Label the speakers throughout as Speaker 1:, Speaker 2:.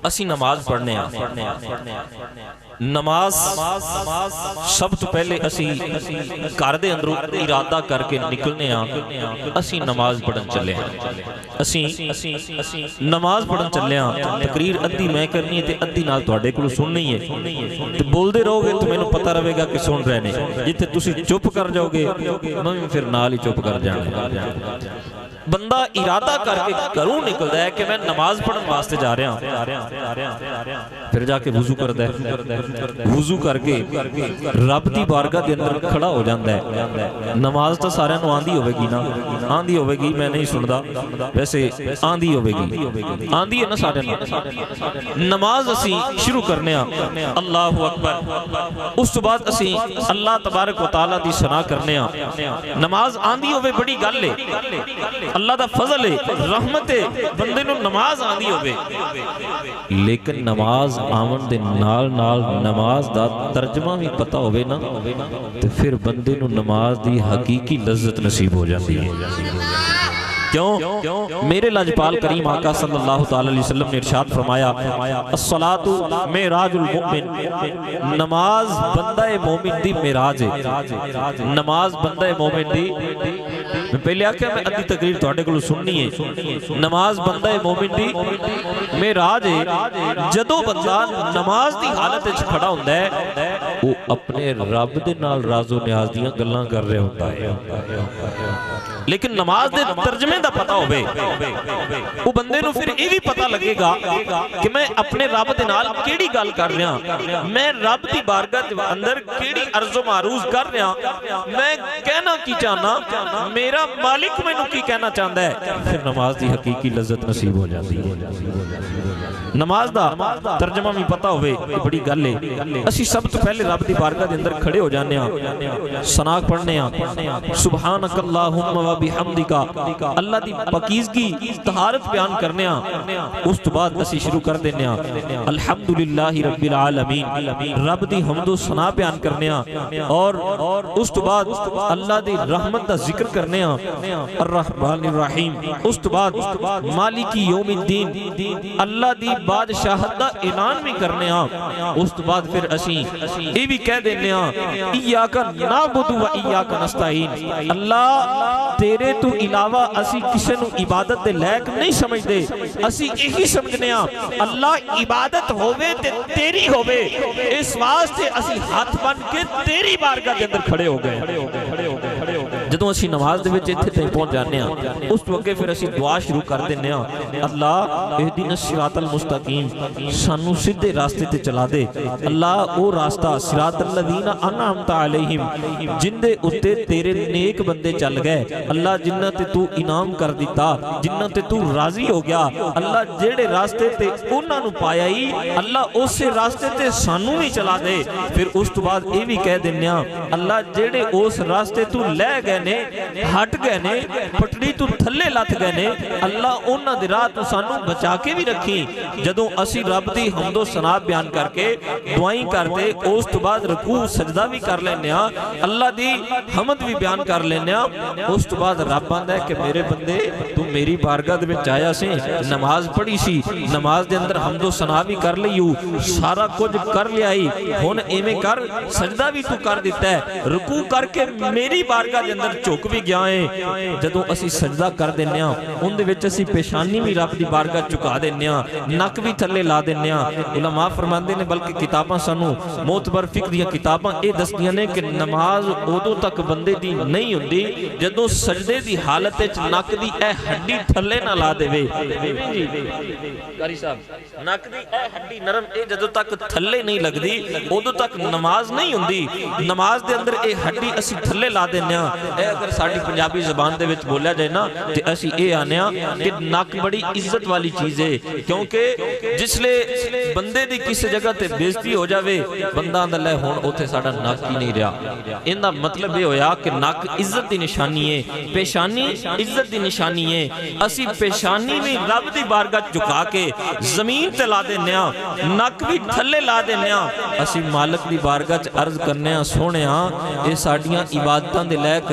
Speaker 1: اسی نماز پڑھنے نماز سب تو پہلے اسی گھر دے اندروں ارادہ کر کے نکلنے اسی نماز پڑھن چلے اسی نماز پڑھن چلے تقریر ادھی میں کرنی ہے تے ادھی نال تواڈے کول سننی ہے تے بول دے رہو گے تو مینوں پتہ رہے گا کہ سن رہے نے جتھے تسی چپ کر جاؤ گے میں پھر نال ہی چپ کر جانا بندہ ارادہ کر کے گھروں نکلدا ہے کہ میں نماز پڑھن واسطے جا رہا ہوں پھر جا کے وضو کردا ہے وضو کر کے رب دی بارگاہ دے اندر کھڑا ہو جاندا ہے نماز تو سارے نوں آندی ہوے گی نا آندی ہوے گی میں نہیں سندا ویسے آندی ہوے گی آندی ہے نا سارے نماز اسی شروع کرنے اللہ اکبر اس تو بعد اسی اللہ تبارک و تعالی دی ثنا کرنے نماز آندی ہوے بڑی گل ہے اللہ دا فضل ہے رحمت ہے بندے نو نماز آندی ہوئے لیکن نماز آمن دے نال نال نماز دا ترجمہ بھی پتہ ہوئے نا تو پھر بندے نو نماز دی حقیقی لذت نصیب ہو جاتی ہے کیوں میرے لاجپال کریم آقا صلی اللہ علیہ وسلم نے ارشاد فرمایا الصلاۃ معراج المؤمن نماز بندہ مومن دی معراج ہے نماز بندہ مومن دی میں پہلے آکھیا میں ادھی تقریر تواڈے کولوں سننی ہے نماز بندہ مومن دی معراج ہے جدوں بندہ نماز دی حالت وچ کھڑا ہوندا ہے وہ اپنے رب دے نال راز و نیاز دیاں گلاں کر رہا ہوندا ہے لیکن نماز دے ترجمے دا پتہ ہوئے وہ بندے نو پھر یہ بھی پتہ لگے گا کہ میں اپنے رب دے نال کیڑی گل کر رہا میں رب دی بارگاہ دے اندر کیڑی عرض و معروض کر رہا میں کہنا کی چاہنا میرا مالک میں نو کی کہنا چاہتا ہے پھر نماز دی حقیقی لذت نصیب ہو جاتی ہے نماز دا ترجمہ بھی پتہ ہوئے یہ بڑی گل ہے اسی سب تو پہلے رب دی بارگاہ دے اندر کھڑے ہو جانے ثنا پڑھنے سبحانک اللہم و بحمدک اللہ دی پاکیزگی طہارت بیان کرنے اس تو بعد اسی شروع کر دینے الحمدللہ رب العالمین رب دی حمد و ثنا بیان کرنے اور اس تو بعد اللہ دی رحمت دا ذکر کرنے الرحمن الرحیم اس تو بعد مالکی یوم الدین اللہ دی بادشاہت دا اعلان بھی کرنے اس تو بعد پھر اسی یہ بھی کہہ دینے ایاک نعبد و ایاک نستعین اللہ تیرے تو علاوہ اسی کسی نو عبادت دے لائق نہیں سمجھ دے اسی یہی سمجھنے اللہ عبادت ہوئے تے تیری ہوئے اس واسطے اسی ہاتھ بن کے تیری بارگاہ دے اندر کھڑے ہو گئے جدوں اسی نماز دے وچ ایتھے تائیں پہنچ جانے اس وقت پھر اسی دعا شروع کر دینے اللہ اہدنا الصراط المستقیم سانو سیدھے راستے تے چلا دے اللہ او راستہ صراط الذین انعمت علیہم جن دے اتے تیرے نیک بندے چل گئے اللہ جنہ تے تو انعام کر دیتا جنہ تے تو راضی ہو گیا اللہ جیڑے راستے تے انہاں نو پایا ہی اللہ اسے راستے تے سانو بھی چلا دے پھر اس تو بعد یہ بھی کہہ دینے اللہ جیڑے اس راستے تو لے گئے نے ہٹ گئے نے پٹڑی تو تھلے لت گئے نے اللہ انہاں دی راہ تو سانو بچا کے بھی رکھی جدوں اسی رب دی حمد و ثنا بیان کر کے دعائیں کرتے اس تو بعد رکوع سجدہ بھی کر لینے اللہ دی حمد بھی بیان کر لینے اس تو بعد رب آندا ہے کہ میرے بندے تو میری بارگاہ دے وچ آیا سی نماز پڑھی سی نماز دے اندر حمد و ثنا بھی کر لئیو سارا کچھ کر لیائی ہن ایویں کر سجدہ بھی تو کر دیتا ہے رکوع کر کے میری بارگاہ دے اندر جھک بھی گیا ہے جدوں اسی سجدہ کر دینے ان دے وچ اسی پیشانی بھی رب دی بارگاہ چکا دینے نک بھی تھلے لا دینے علماء فرماندے نے بلکہ کتاباں سانو معتبر فقہ دیاں کتاباں اے دسدیاں نے کہ نماز ادوں تک بندے دی نہیں ہوندی جدوں سجدے دی حالت وچ نک دی اے ہڈی تھلے نہ لا دے قاری صاحب نک دی اے ہڈی نرم اے جدوں تک تھلے نہیں لگدی ادوں تک نماز نہیں ہوندی نماز دے اندر اے ہڈی اسی تھلے لا دینے اے اگر ساڈی پنجابی زبان دے وچ بولیا جائے نا تے اسی اے آنے کہ نک بڑی عزت والی چیز ہے کیونکہ جس لے بندے دی کسی جگہ تے بےزتی ہو جاوے بندہ آندا لے ہن اوتھے ساڈا نک ہی نہیں رہا ایندا مطلب یہ ہویا کہ نک عزت دی نشانی ہے پیشانی عزت دی نشانی ہے اسی پیشانی بھی رب دی بارگاہ جھکا کے زمین تے لا دینے نک بھی تھلے لا دینے اسی مالک دی بارگاہ عرض کرنے سونے یہ ساڈیاں عبادتاں دے لائق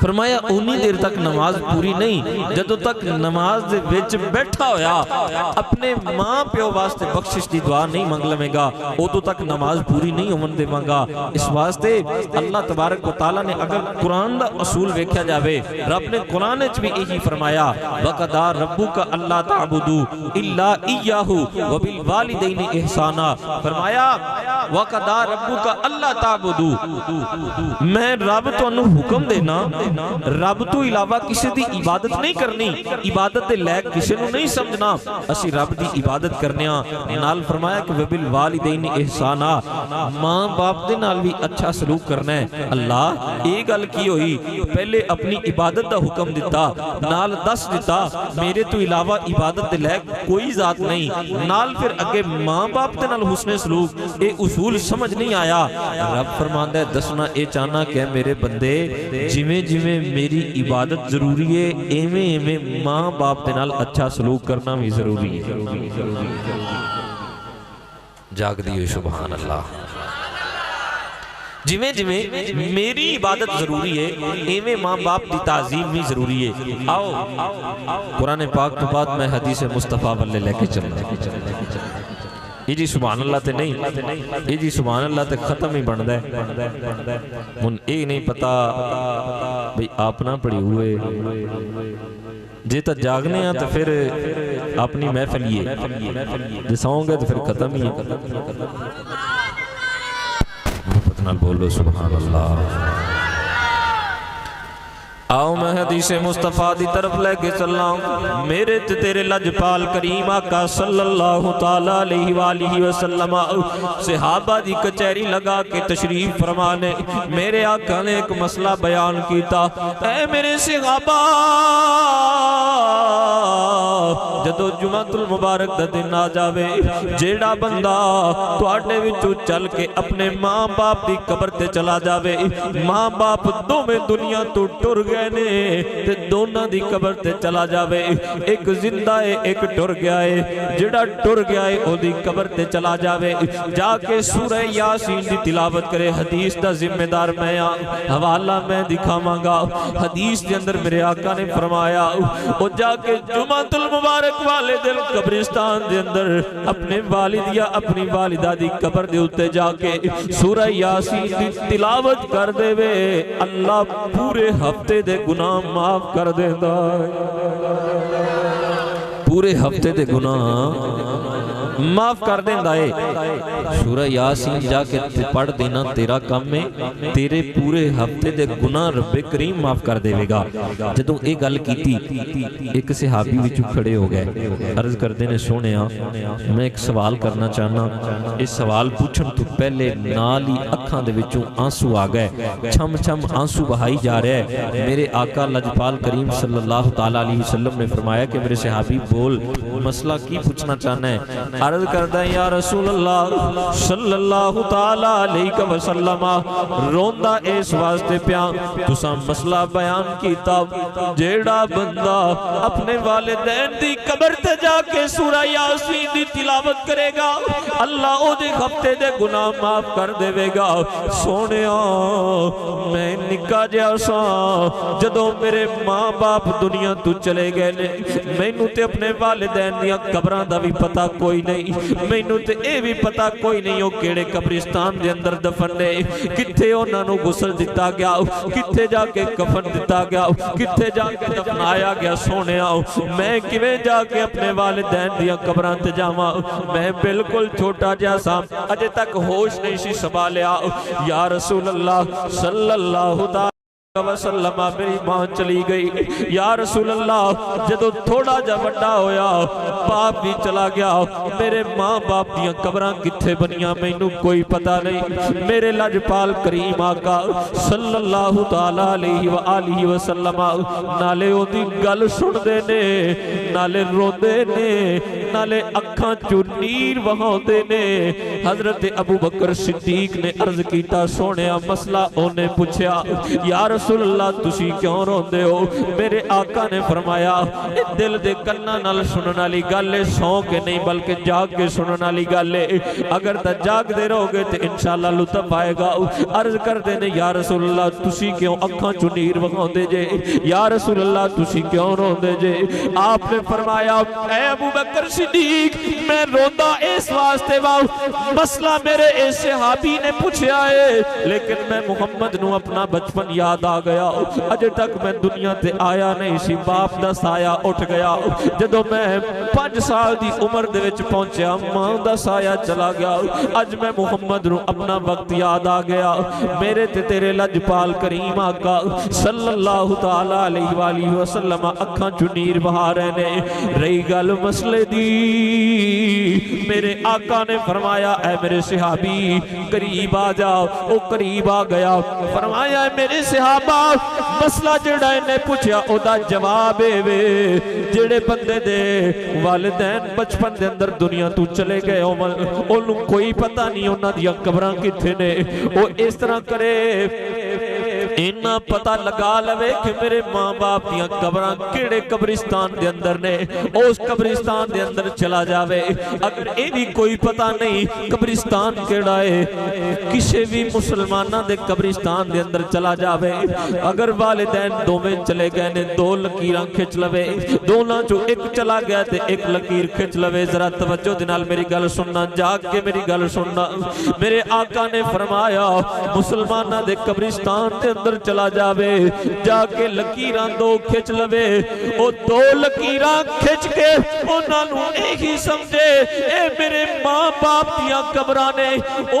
Speaker 1: فرمایا اونی دیر تک نماز پوری نہیں جدوں تک نماز دے وچ بیٹھا ہویا اپنے ماں پیو واسطے بخشش دی دعا نہیں منگ لوے گا ادوں تک نماز پوری نہیں ہون دے گا۔ اس واسطے اللہ تبارک و تعالی نے اگر قرآن دا اصول ویکھیا جاوے رب نے قرآن وچ بھی یہی فرمایا وَقَضَىٰ رَبُّكَ أَلَّا تَعْبُدُوا إِلَّا إِيَّاهُ وَبِالْوَالِدَيْنِ إِحْسَانًا فرمایا وَقَضَىٰ رَبُّكَ أَلَّا تَعْبُدُوا میں رب تانوں حکم دینا رب تو علاوہ کسی دی عبادت نہیں کرنی عبادت دے لائق کسی نو نہیں سمجھنا اسی رب دی عبادت کرنیاں نال فرمایا کہ وَبِالْوَالِدَيْنِ إِحْسَانًا ماں باپ دے نال بھی اچھا سلوک کرنا ہے۔ اللہ ایک گل کی ہوئی پہلے اپنی عبادت دا حکم دیتا نال دس دیتا میرے تو علاوہ عبادت دے لائق کوئی ذات نہیں نال پھر اگے ماں باپ دے نال حسن سلوک اے اصول سمجھ نہیں آیا۔ رب فرماندا ہے دسنا اے چاہنا کہ میرے بندے جویں جویں میری عبادت ضروری ہے ایویں ایویں ماں باپ دے نال اچھا سلوک کرنا بھی ضروری ہے۔ جاگ دیو سبحان اللہ جویں جویں میری عبادت ضروری ہے ایویں ماں باپ دی تعظیم بھی ضروری ہے۔ آؤ قرآن پاک تو بعد میں حدیث مصطفیٰ والے لے کے چلنا یہ جی سبحان اللہ تے نہیں یہ جی سبحان اللہ تے ختم ہی بن دے من ایک نہیں پتا بھئی آپ نہ پڑی ہوئے جی تا جاگنے ہیں تو پھر اپنی محفل یہ جساؤں گے تو پھر ختم ہی ہے پتنال بولو سبحان اللہ۔ آؤ میں حدیث مصطفیٰ دی طرف لے کے چلاؤں میرے تیرے لجپال کریم آقا صلی اللہ تعالیٰ علیہ وآلہ وسلم صحابہ دی کچہری لگا کے تشریف فرمانے میرے آقا نے ایک مسئلہ بیان کیتا اے میرے صحابہ جدو جمعۃ المبارک دا دن آ جاوے جیڑا بندہ تواڈے وچوں چل کے اپنے ماں باپ دی قبر تے چلا جاوے ماں باپ دو میں دنیا تو ٹر گئے نے تے دونوں دی قبر تے چلا جاوے ایک زندہ ہے ایک ٹر گیا ہے جڑا ٹر گیا ہے او دی قبر تے چلا جاوے جا کے سورہ یاسین دی تلاوت کرے حدیث دا ذمہ دار میں حوالہ میں دکھاواں گا حدیث دے اندر میرے آقا نے فرمایا او جا کے جمعۃ المبارک والے دن قبرستان دے اندر اپنے والد یا اپنی والدہ دی قبر دے اتے جا کے سورہ یاسین دی تلاوت کر دے وے اللہ پورے ہفتے دے گناہ معاف کر دیتا ہے پورے ہفتے دے گناہ معاف کر دینا ہے سورہ یاسین جا کے پڑھ دینا تیرا کام میں تیرے پورے ہفتے دے گناہ رب کریم معاف کر دے گا۔ جدوں ایک گل کیتی ایک صحابی وچوں کھڑے ہو گئے عرض کر دینے سونے میں ایک سوال کرنا چاہنا اس سوال پوچھن تو پہلے نالی اکھاں دے وچوں آنسو آ گئے چھم چھم آنسو بہائی جا رہے ہیں میرے آقا لجپال کریم صلی اللہ تعالیٰ علیہ وسلم نے فرمایا کہ میرے صحابی بول مسئلہ کی پوچھنا چاہنا ہے عرض کردہ یا رسول اللہ صلی اللہ تعالیٰ علیہ وسلم روندہ اس واسطے پیان تساں مسئلہ بیان کیتا جیڑا بندہ اپنے والدین دی قبر تے جا کے سورہ یاسین دی تلاوت کرے گا اللہ او دے ہفتے دے گناہ معاف کر دے گا۔ سونے میں نکا جیسا جدوں میرے ماں باپ دنیا تو چلے گئے نے مینوں تے اپنے والدین دیا قبران دا بھی پتہ کوئی نہیں مینوں تے اے بھی پتہ کوئی نہیں ہو کیڑے قبرستان دے اندر دفن نے کتھے انہاں نو غسل دتا گیا کتھے جا کے کفن دتا گیا کتھے جا کے دفنایا گیا سونے میں کیویں جا کے اپنے والدین دیا قبران تے جاواں میں بالکل چھوٹا جیسا اجے تک ہوش نہیں سی سنبھالیا یا رسول اللہ صلی اللہ تعالی وسلم میری ماں چلی گئی یا رسول اللہ جدو تھوڑا جا بڑا ہویا باپ بھی چلا گیا میرے ماں باپ دیاں قبراں کتھے بنیاں مینوں کوئی پتہ نہیں میرے لجپال کریم آقا صلی اللہ تعالیٰ علیہ وآلہ وسلم نالے او دی گل سن دے نے نالے رو دے نے نالے اکھاں چو نیر وہاں دے نے حضرت ابو بکر صدیق نے عرض کیتا سونے مسئلہ اونے پوچھیا یا رسول رسول اللہ تسی کیوں روندے ہو؟ میرے آقا نے فرمایا دل دے کناں نال سنن والی گل ہے، سو کے نہیں بلکہ جاگ کے سنن والی گل ہے۔ اگر تا جاگ دے رہو گے تو انشاءاللہ لطف آئے گا۔ عرض کر دے نے یا رسول اللہ تسی کیوں اکھاں چوں نیر وکھاؤندے جے؟ یا رسول اللہ تسی کیوں روندے جے؟ آپ نے فرمایا اے ابو بکر صدیق میں روندا اس واسطے وا مسئلہ میرے اس صحابی نے پوچھا ہے، لیکن میں محمد نو اپنا بچپن یاد آ گیا، اجے تک میں دنیا تے آیا نہیں سی، باپ دا سایہ اٹھ گیا، جدوں میں 5 سال دی عمر دے وچ پہنچیا ماں دا سایہ چلا گیا، اج میں محمد نو اپنا وقت یاد آ گیا، میرے تے تیرے لجپال کریم آقا صلی اللہ تعالی علیہ وآلہ وسلم اکھاں چوں نیر بہا رہے نے۔ رہی گل مسئلے دی، میرے آقا نے فرمایا اے میرے صحابی قریب آ جاؤ، او قریب آ گیا، فرمایا اے میرے صحابہ مسئلہ جڑا نے پوچھا او دا جواب ہے وے جڑے بندے دے والدین بچپن دے اندر دنیا تو چلے گئے انہوں کوئی پتہ نہیں انہاں دیاں قبراں کتھے نے، او اس طرح کرے اینا پتہ لگا لوے کہ میرے ماں باپ دیاں قبراں کیڑے قبرستان دے اندر نے، اس قبرستان دے اندر چلا جاوے۔ اگر اے بھی کوئی پتہ نہیں قبرستان کیڑا ہے، کسے بھی مسلمانہ دے قبرستان دے اندر چلا جاوے، اگر والدین دو میں چلے گئے نے 2 لکیراں کھچ لوے، دونوں جو ایک چلا گیا تے ایک لکیر کھچ لوے۔ ذرا توجہ دنال میری گل سننا، جاگ کے میری گل سننا۔ میرے آقا نے فرمایا مسلمانہ دے قبرستان دے اندر چلا جاوے، جا کے لکیراں 2 کھچ لوے، او 2 لکیراں کھچ کے انہاں نو ایہی سمجھے اے میرے ماں باپ دیاں قبراں نے،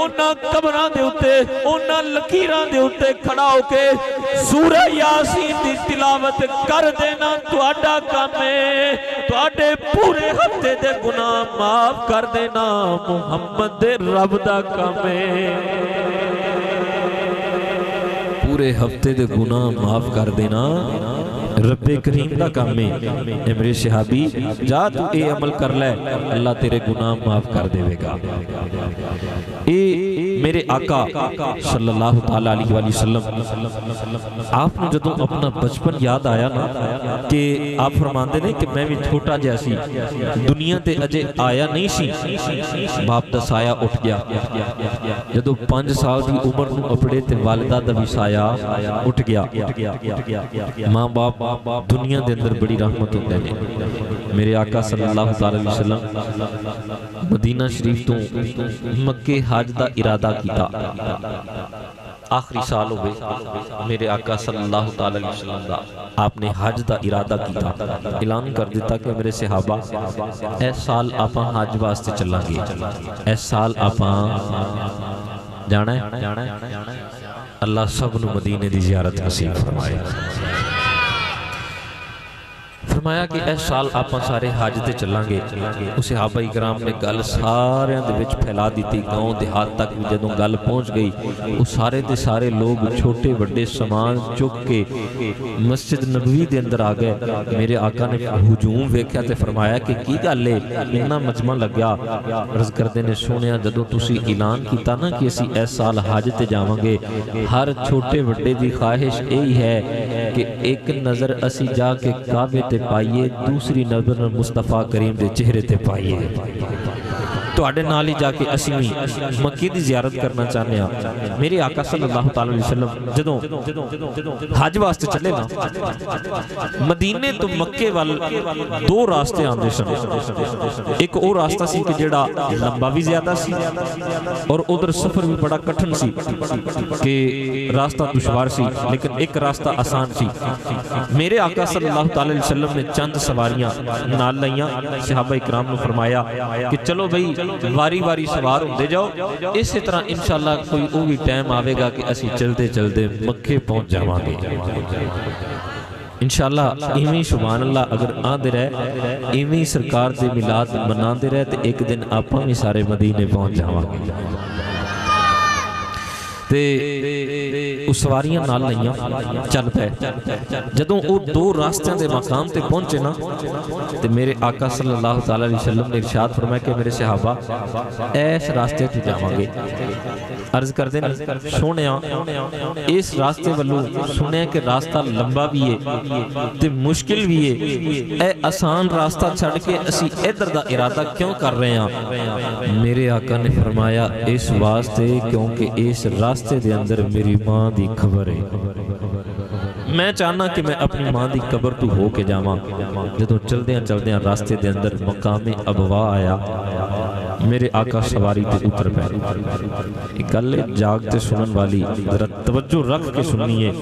Speaker 1: انہاں قبراں دے اُتے انہاں لکیراں دے اُتے کھڑا ہو کے سورہ یاسین دی تلاوت کر دینا تہاڈا کام ہے، تہاڈے پورے ہفتے دے گناہ معاف کر دینا محمد دے رب دا کام ہے، پورے ہفتے دے گناہ معاف کر دینا رب کریم دا کام ہے۔ اے میرے صحابی جا تو اے عمل کر لے، اللہ تیرے گناہ معاف کر دے گا۔ اے میرے آقا صلی اللہ تعالیٰ علیہ وآلہ وسلم آپ نے جدوں اپنا بچپن یاد آیا نا کہ آپ فرماندے نے کہ میں بھی چھوٹا جیسی دنیا تے اجے آیا نہیں سی، باپ دا سایہ اٹھ گیا، جدوں 5 سال دی عمر نو اپڑے تے والدہ دا بھی سایہ اٹھ گیا۔ ماں باپ دنیا دے اندر بڑی رحمت ہوندے نے۔ میرے آقا صلی اللہ تعالیٰ علیہ وسلم مدینہ شریف تو مکے حج دا ارادہ کیتا، آخری سال ہوئے میرے آقا صلی اللہ تعالیٰ علیہ وسلم دا آپ نے حج دا ارادہ کیتا، اعلان کر دیتا کہ میرے صحابہ اس سال آپاں حج واسطے چلا گے، اس سال آپاں جانا ہے، اللہ سب نو مدینے دی زیارت نصیب فرمائے۔ فرمایا کہ اس سال آپاں سارے حج تے چلیں گے، اس صحابہ کرام نے گل سارے دے وچ پھیلا دیتی، گاؤں دیہات تک جدوں گل پہنچ گئی، وہ سارے دے سارے لوگ چھوٹے بڑے سامان چک کے مسجد نبوی دے اندر آ گئے۔ میرے آقا نے ہجوم ویکھیا تے فرمایا کہ کی گل ہے، اتنا مجمع لگیا۔ عرض کردے نے سونیا جدوں تسی اعلان کیتا نا کہ اسی اس سال حج تے جاواں گے، ہر چھوٹے بڑے دی خواہش یہی ہے کہ ایک نظر اسی جا کے کعبے تے پائیے، دوسری نظر مصطفیٰ کریم دے چہرے تے پائیے، تو آڑے نالی جا کے اسیمی مکی دی زیارت کرنا چاہنے ہیں۔ میرے آقا صلی اللہ تعالیٰ علیہ وسلم جدوں حج واسطے چلے نا، مدینے تو مکے وال 2 راستے آندے سن، ایک او راستہ سی کہ جڑا لمبا بھی زیادہ سی اور ادھر سفر بھی بڑا کٹھن سی کہ راستہ دشوار سی، لیکن ایک راستہ آسان سی۔ میرے آقا صلی اللہ تعالیٰ علیہ وسلم نے چند سواریاں نال لائیاں، صحابہ اکرام نے فرمایا کہ چلو بھئی واری واری سوار ہوندے جاؤ، اسی طرح انشاءاللہ کوئی او بھی ٹائم آوے گا کہ اسی چلتے چلتے مکے پہنچ جاواں گے انشاءاللہ۔ ایویں سبحان اللہ اگر آندے رہے، ایویں سرکار دے میلاد مناندے رہے، تے ایک دن آپاں بھی سارے مدینے پہنچ جاواں گے۔ سواریاں نال لئیاں چل پے جدوں او دو راستیاں دے مقام تے پہنچے نا تے میرے آقا صلی اللہ تعالی علیہ وسلم نے ارشاد فرمایا کہ میرے صحابہ ایس راستے تے جاواں گے عرض کردے نے سونیا اس راستے والوں سنیا کہ راستہ لمبا بھی ہے تے مشکل بھی ہے اے آسان راستہ چھڑ کے اسی ادھر دا ارادہ کیوں کر رہے ہیں میرے آقا نے فرمایا اس واسطے کیونکہ اس راستے دے اندر میری ماں دی خبر ہے میں چاہنا کہ میں اپنی ماں دی قبر تو ہو کے جاواں جدوں چلدیاں راستے دے اندر مقام ابوا آیا میرے آقا سواری تے اتر پے ایک گل جاگتے سنن والی ذرا توجہ رکھ کے سننی ہے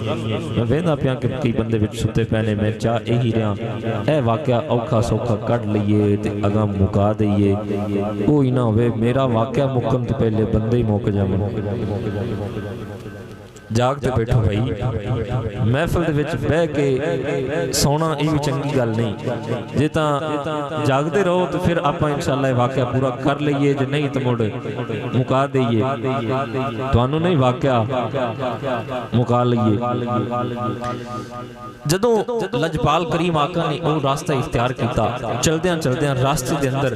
Speaker 1: میں ویندا پیاں کہ کئی بندے وچ ستے پینے میں چاہ یہی رہاں اے واقعہ اوکھا سوکھا کڈ لئیے تے اگاں مکا دئیے کوئی نہ ہوئے میرا واقعہ مکم تے پہلے بندے ہی موک جاون جاگتے بیٹھو بھائی محفل دے وچ بہ کے سونا یہ بھی چنگی گل نہیں جے تاں جاگتے رہو تو پھر آپاں انشاءاللہ واقعہ پورا کر لئیے جو نہیں تو مڑ مکا دئیے توانو نہیں واقعہ مکا لئیے جدوں لجپال کریم آقا نے وہ راستہ اختیار کیتا چلدیاں راستے دے اندر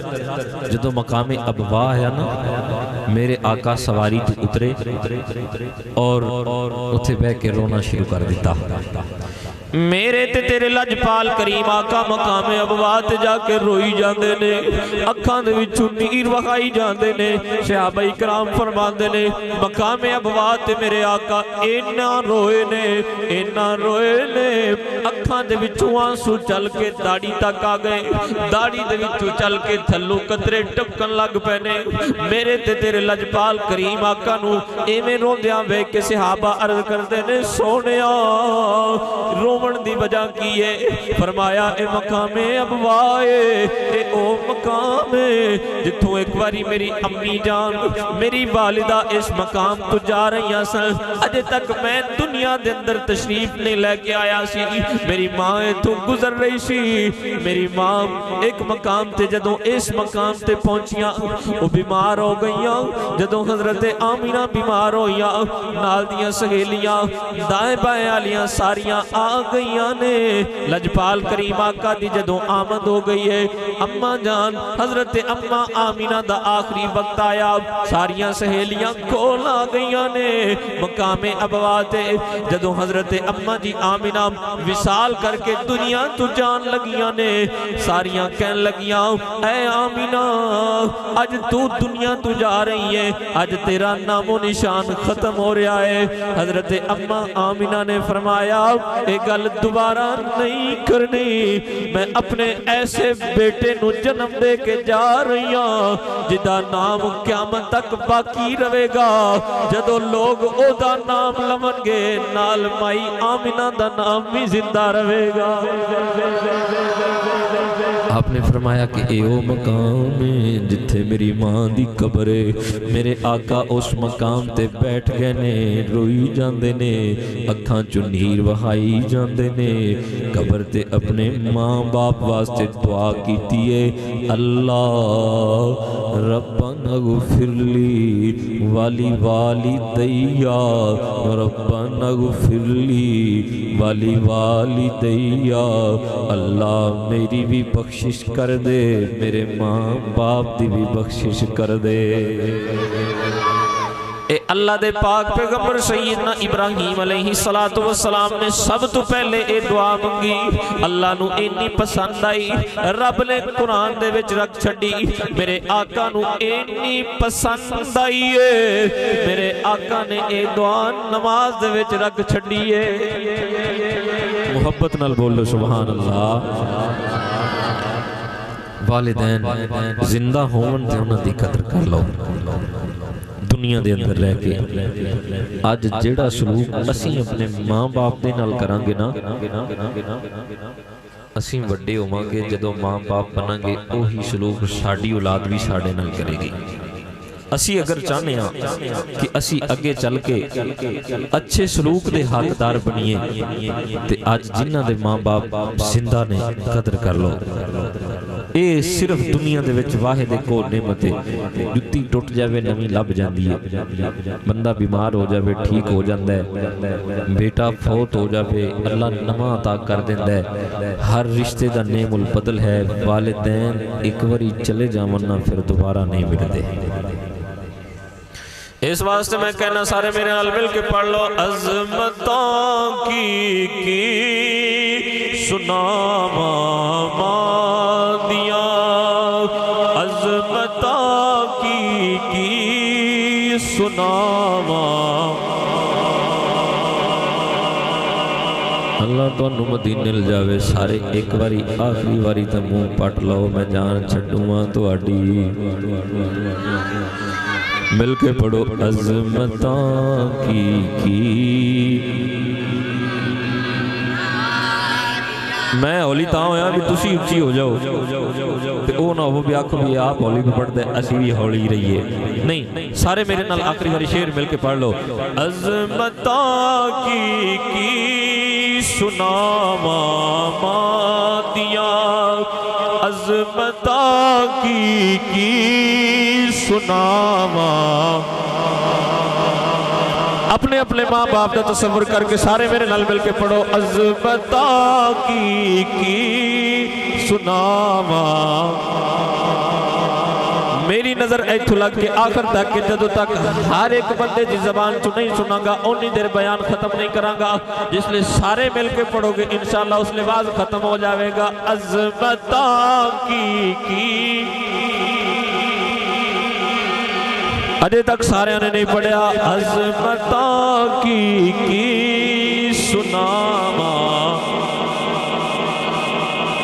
Speaker 1: جدوں مقام ابوا ہے نا میرے آقا سواری تے اترے اور اتھے بہ کے رونا شروع کر دیتا میرے تے تیرے لجپال کریم آقا مقام ابوا تے جا کے روئی جاندے نے اکھاں دے وچوں نیر وہائی جاندے نے صحابہ کرام فرماندے نے مقام ابوا تے میرے آقا اینا روئے نے اکھاں دے وچوں آنسو چل کے داڑھی تک آ گئے داڑھی دے وچوں چل کے تھلو قطرے ٹپکن لگ پے نے میرے تے تیرے لجپال کریم آقا نو ایویں روندیاں ویکھ کے صحابہ عرض کردے نے سونیا رومن دی وجہ کی ہے فرمایا اے مقام ابوا اے او مقام جتھوں ایک باری میری امی جان میری والدہ اس مقام تو جا رہی ہیں سن اجے تک میں دنیا دے اندر تشریف نہیں لے کے آیا سی میری ماں تو گزر رہی سی میری ماں ایک مقام تے جدوں اس مقام تے پہنچیاں وہ بیمار ہو گئیاں جدوں حضرت آمینہ بیمار ہوئیاں نال دیاں سہیلیاں دائیں بائیں والیاں ساریاں آ گئیاں نے لجپال کریم آقا دی جدوں آمد ہو گئی ہے اماں جان حضرت اماں آمینہ دا آخری وقت آیا ساریاں سہیلیاں کول آ گئیاں نے مقام ابوا تے جدوں حضرت اماں جی آمینہ وصال کر کے دنیا تو جان لگیاں نے ساریاں کہن لگیاں اے آمینہ اج تو دنیا تو جا رہی ہے اج تیرا نام و نشان ختم ہو رہا ہے حضرت اماں آمینہ نے فرمایا ایک گل دوبارہ نہیں کرنی میں اپنے ایسے بیٹے نو جنم دے کے جا رہی ہوں جدا نام قیامت تک باقی رہے گا جدو لوگ او دا نام لمن گے نال مائی آمینہ دا نام بھی زندہ رہے گا آپ نے فرمایا کہ اے او مقام ہے جتھے میری ماں دی قبر ہے میرے آقا اس مقام تے بیٹھ گئے نے روئی جاندے نے اکھاں چوں نیر وہائی جاندے نے قبر تے اپنے ماں باپ واسطے دعا کیتی ہے اللہ ربنا اغفر لی والی والدیا ربنا اغفر لی والی والدیا اللہ میری بھی بخشش کر دے میرے ماں باپ دی بھی بخشش کر دے اے اللہ دے پاک پیغمبر سیدنا ابراہیم علیہ السلام نے سب تو پہلے اے دعا منگی اللہ نو اینی پسند آئی رب نے قرآن دے وچ رکھ چھڑی میرے آقا نو اینی پسند آئی ہے میرے آقا نے اے دعا نماز دے وچ رکھ چھڑی ہے محبت نال بولو سبحان اللہ والدین زندہ ہون تے انہاں دی قدر کر لو دنیا دے اندر رہ کے آج جیڑا سلوک اسی اپنے ماں باپ دے نال کران گے نا اسی وڈے ہوواں گے جدوں ماں باپ بناں گے اوہی سلوک ساڈی اولاد بھی ساڈے نال کرے گی اسی اگر چاہنے ہیں کہ اسی اگے چل کے اچھے سلوک دے حقدار بنیے تے آج جنہ دے ماں باپ زندہ نے قدر کر لو یہ صرف دنیا دے وچ واحد ایک اور نعمت ہے، جتی ٹوٹ جاوے نویں لب جاندی ہے، بندہ بیمار ہو جاوے ٹھیک ہو جاندہ ہے، بیٹا فوت ہو جاوے اللہ نواں عطا کر دیندا ہے، ہر رشتے دا نعم البدل ہے، والدین ایک واری چلے جاونا پھر دوبارہ نہیں ملتے۔ اس واسطے میں کہنا سارے میرے نال مل کے پڑھ لو، عظمتوں کی سناواں مادیاں، عظمتوں کی سناواں۔ اللہ تو انہوں مدینے لے جاوے سارے ایک واری آخری واری تا منہ پٹ لو، میں جان چھڑوں تو اڈی مل کے پڑھو، عظمتوں کی میں ہولی تاں ہویا بھی تسی اچھی ہو جاؤ تے او نہ ہو بھی آکھو بھی آپ ہولی بھی پڑھ دے اسی بھی ہولی رہیے، نہیں سارے میرے نال آخری باری شعر مل کے پڑھ لو، عظمتوں کی سناواں مادیاں، عظمتوں کی سناواں۔ اپنے اپنے ماں باپ کا تصور کر کے سارے میرے نال مل کے پڑھو، عظمتوں کی سناواں۔ میری نظر ایتھو لگ کے آخر تک کہ جدو تک ہر ایک بندے جی زبان چو نہیں سنا گا اونی دیر بیان ختم نہیں کرا گا، جس لئے سارے مل کے پڑھو گے انشاءاللہ اس لباس ختم ہو جاوے گا۔ عظمتوں کی اجے تک سارے نے نہیں پڑھیا، عظمتوں کی سناواں،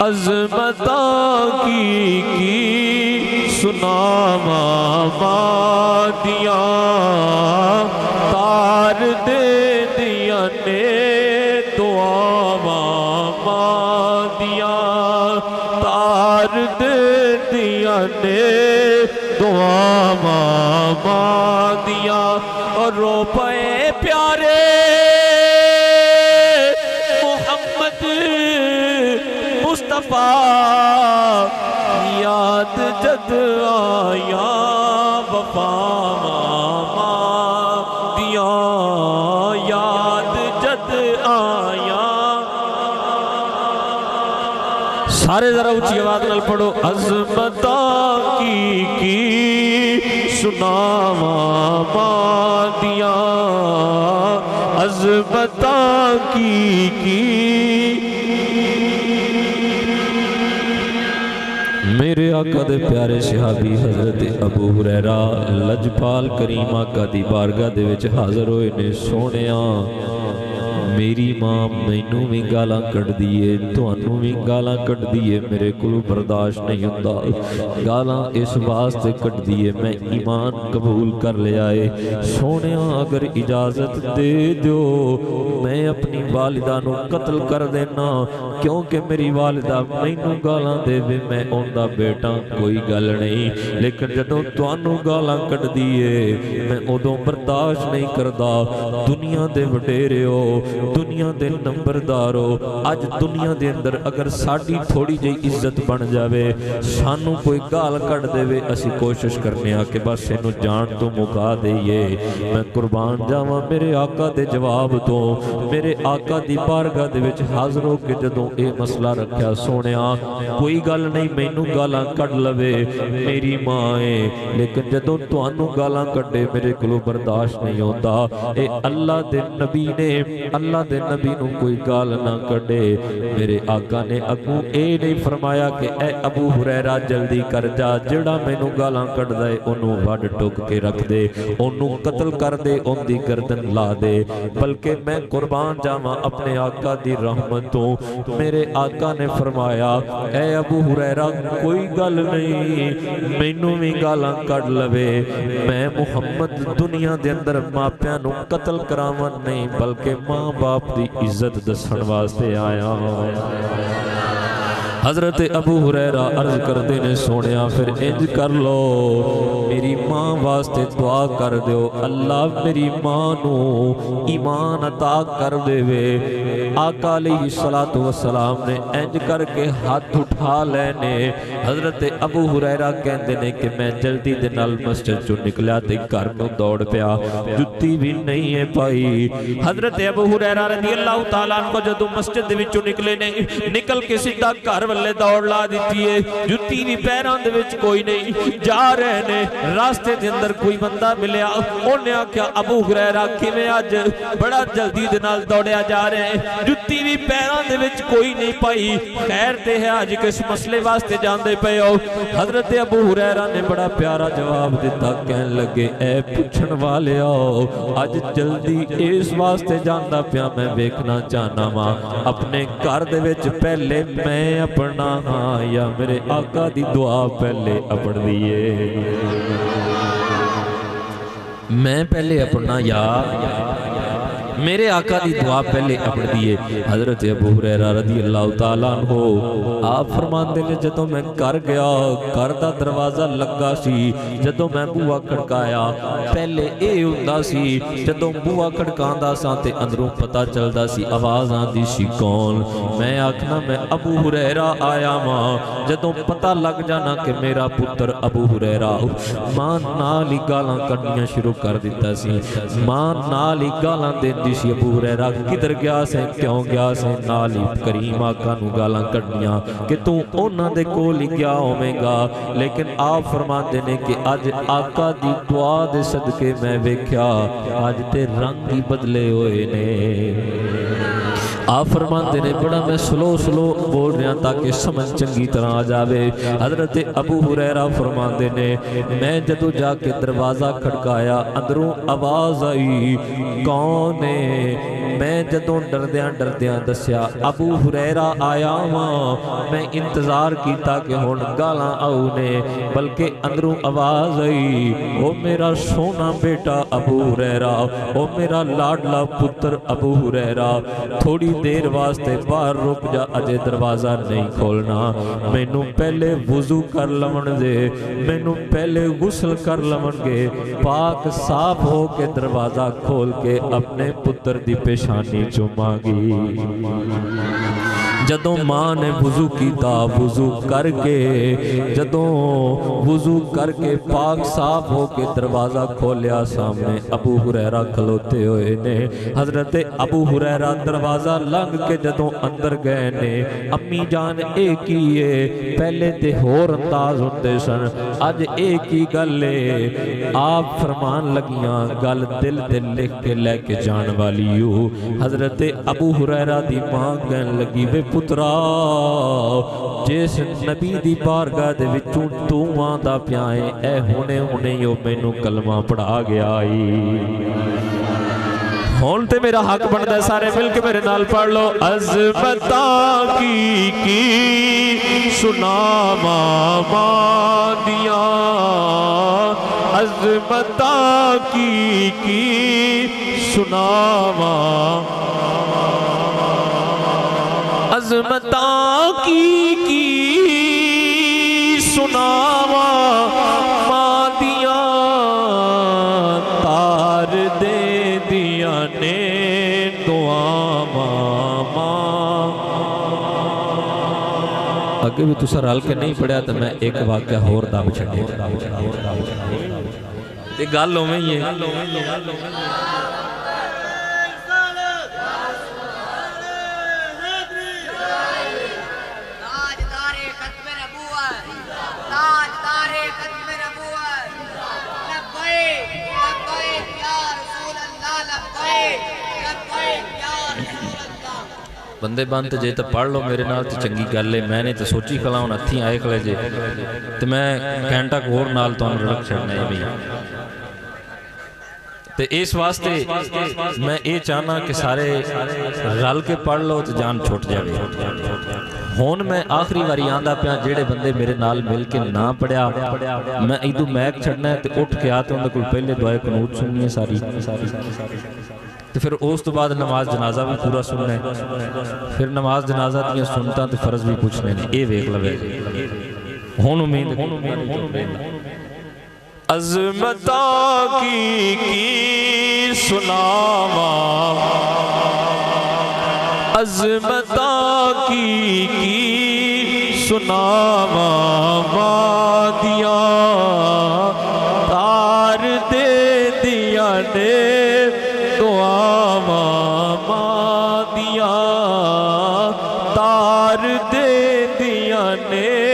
Speaker 1: عظمتوں کی سناواں مادیاں، تار دے دیا نے دعاواں مادیاں، تار دے دیا نے دعاواں مادیاں، اور رو پے پیارے محمد مصطفیٰ، یاد جد آیا وفاواں مادیاں، یاد جد آیا۔ سارے ذرا اچھی آواز نال پڑھو، عظمتوں کی سناواں مادیاں، عظمتوں کی۔ میرے آقا دے پیارے صحابی حضرت ابو ہریرہ لجپال کریم آقا دی بارگاہ دے وچ حاضر ہوئے نے، سونیاں میری ماں مینوں بھی گالاں کٹ دیئے، تانوں بھی گالاں کٹ دیئے، میرے کلو برداشت نہیں ہوندا، گالاں اس واسطے کٹ دیئے میں ایمان قبول کر لے آئے، سونیاں اگر اجازت دے دو میں اپنی والدہ نو قتل کر دینا، کیونکہ میری والدہ مینوں گالاں دے وے میں اوندا بیٹا کوئی گل نہیں، لیکن جدوں تانوں گالاں کٹ دیئے میں ادوں برداشت نہیں کردا۔ دنیا دے وڈیرے ہو، دنیا دے نمبردارو، آج دنیا دے اندر اگر ساڑی تھوڑی جائی عزت بن جاوے، سانو کوئی گال کٹ دے وے، اسی کوشش کرنے آکے بس انو جان تو مکا دئیے۔ میں قربان جاواں میرے آقا دے جواب تو، میرے آقا دی بارگاہ دے وچ حاضر ہو کے جدوں اے مسئلہ رکھیا، سونیا کوئی گال نہیں مینوں گالاں کٹ لوے میری ماں ہے، لیکن جدوں توانوں گالاں کٹے میرے کلو برداشت نہیں ہوتا، اے اللہ دے نبی نے اللہ دے نبی نو کوئی گال نہ کٹے۔ میرے آقا نے اگوں اے نہیں فرمایا کہ اے ابو ہریرہ جلدی کر جا، جڑا مینوں گالاں کٹ دے انہوں وڈ ٹوک کے رکھ دے، انہوں قتل کر دے، ان دی گردن لا دے، بلکہ میں قربان جاواں اپنے آقا دی رحمتوں۔ میرے آقا نے فرمایا اے ابو ہریرہ کوئی گل نہیں، مینوں بھی گالاں کٹ لوے، میں محمد دنیا دے اندر ماپیاں نو قتل کراون نہیں بلکہ ماں باپ دی عزت دسن واسطے آیا۔ حضرت ابو ہریرہ عرض کرتے نے سونیا پھر انج کر لو میری ماں واسطے دعا کر دیو اللہ میری ماں نو ایمان عطا کر دے وے۔ آقا علیہ السلام نے انج کر کے ہاتھ اٹھا لینے۔ حضرت ابو ہریرہ کہندے نے کہ میں جلدی دے نال مسجد چو نکلیا تے گھر نو دوڑ پیا، جُتی بھی نہیں ہے پائی۔ حضرت ابو ہریرہ رضی اللہ تعالیٰ عنہ جدوں مسجد دے وچوں نکلے نے، نکل کے سیدھا گھر والے دوڑ لا دیتی ہے، جُتی بھی پیراں دے وچ کوئی نہیں، جا رہے نے راستے دے اندر کوئی بندہ ملیا، انہیں آکھیا ابو ہریرہ کیویں اج بڑا جلدی دے نال دوڑیا جا رہے ہیں، جُتی بھی پیراں دے وچ کوئی نہیں پائی، خیر تے ہے اج کس مسئلے واسطے جاندے پئے ہو؟ حضرت ابو ہریرہ نے بڑا پیارا جواب دیتا، کہن لگے اے پوچھن والے ہو اج جلدی اس واسطے جاندا پیا میں ویکھنا چاہنا وا اپنے گھر دے وچ پہلے میں اپنا ہاں یا میرے آقا دی دعا پہلے اپن دیئے، میں پہلے اپنا یا میرے آقا دی دعا پہلے اپن دیئے۔ حضرت ابو ہریرہ رضی اللہ تعالیٰ عنہ آپ فرماندے نے جدوں میں کر گیا، گھر دا دروازہ لگا سی، جدوں میں بوا کھڑکایا پہلے اے ہوندا سی جدوں بوا کھڑکاندا سا تے اندروں پتہ چلدا سی آواز آندی سی کون، میں آکھنا میں ابو ہریرہ آیا ماں، جدوں پتہ لگ جانا کہ میرا پتر ابو ہریرہ، ماں نال ہی گالاں کڈنیاں شروع کر دیتا سی، ماں نال ہی گالاں دے سی ابو ہریرہ کدھر گیا سے کیوں گیا سے، نالی کریم آقا نو گالاں کڈنیاں کہ تو انہاں دے کول ہی گیا ہوویں گا، لیکن آپ فرماندے نے کہ اج آقا دی دعا دے صدقے میں ویکھیا اج تے رنگ ہی بدلے ہوئے نے۔ آپ فرماندے نے بڑا میں سلو بول رہا تاکہ سمجھ چنگی طرح آ جاوے۔ حضرت ابو ہریرہ فرماندے نے میں جدو جا کے دروازہ کھڑکایا اندروں آواز آئی کون ہے، میں جدوں ڈردیاں دسیا ابو ہریرہ آیا ہاں، میں انتظار کیتا کہ ہن گالاں آؤ نے، بلکہ اندروں آواز آئی او میرا سونا بیٹا ابو ہریرہ، او میرا لاڈلا پتر ابو ہریرہ، تھوڑی دیر واسطے باہر رک جا اجے دروازہ نہیں کھولنا، مینوں پہلے وضو کر لون دے، مینوں پہلے غسل کر لون گے، پاک صاف ہو کے دروازہ کھول کے اپنے پتر دی پیشانی چوماں گی۔ جدوں ماں نے وضو کیتا، وضو کر کے جدوں وضو کر کے پاک صاف ہو کے دروازہ کھولیا، سامنے ابو ہریرہ کھلوتے ہوئے نے۔ حضرت ابو ہریرہ دروازہ لنگ کے جدوں اندر گئے نے، امی جان ایک ہی ہے، پہلے تے ہور انداز ہوندے سن، اج ایک ہی گل ہے، آپ فرمان لگیاں گل دل لکھ کے لے کے جان والی ہو۔ حضرت ابو ہریرہ دی ماں کہن لگی وے پترا جس نبی دی بارگاہ دے وچوں تو آندا پیا ہے، اے ہونے ہو مینوں کلمہ پڑھا گیا ہون تے میرا حق بندا ہے، سارے مل کے میرے نال پڑھ لو۔ عظمتاں کی سناواں ماں دیاں، عظمتاں کی سناواں، عظمتاں کی سناواں ماں دیاں، تار دے دیاں نے دعاواں ماں۔ اگے بھی تسا رل کے نہیں پڑھیا تو میں ایک واقعہ ہور دام چھڑیا تے گل ہوویں ہی ہے۔ بندے بند جے تو پڑھ لو میرے نال تو چنگی گل ہے، میں نے تو سوچی کھلا ہوں ہتھیں آئے کھلے جے تو میں گھنٹہ کو اور نال تو رڑک چھڑنا ہے بھی تو اس واسطے میں یہ چاہنا کہ سارے رل کے پڑھ لو تو جان چھوٹ جائے۔ ہون میں آخری واری آندہ پیا جیڑے بندے میرے نال مل کے نہ پڑھیا میں ایدو میک چھڑنا ہے تو اٹھ کے آتے ہوں کوئی پہلے دعائے قنوت سننی ہے ساری تو پھر اس تو بعد نماز جنازہ بھی پورا سننا ہے، پھر نماز جنازہ دیا سنتا تو فرض بھی پوچھنے نے، اے ویکھ لوے ہون امید عظمتاں کی سناواں، عظمتاں کی سناواں، وادیاں تار دے دیا نے دعاواں، وادیاں تار دے دیا نے